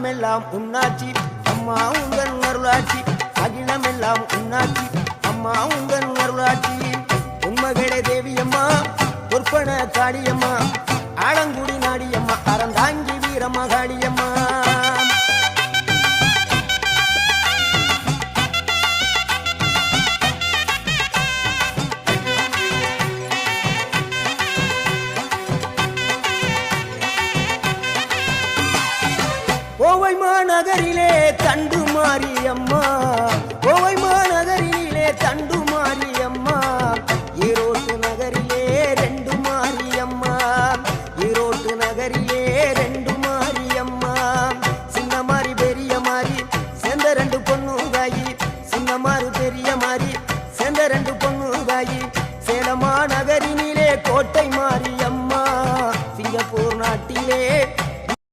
அகிலமெல்லாம் உன்னாட்சி அம்மா உங்கள் அருளாட்சி அகிலமெல்லாம் உன்னாட்சி அம்மா உங்கள் அருளாட்சி உண்மகளே தேவியம்மா பொற்பன காளியம்மா ஆலங்குடி நாடியம்மா அறந்தாங்கி வீரம்மா காளியம்மா கோவை மாநகரிலே தண்டு மாரியம்மா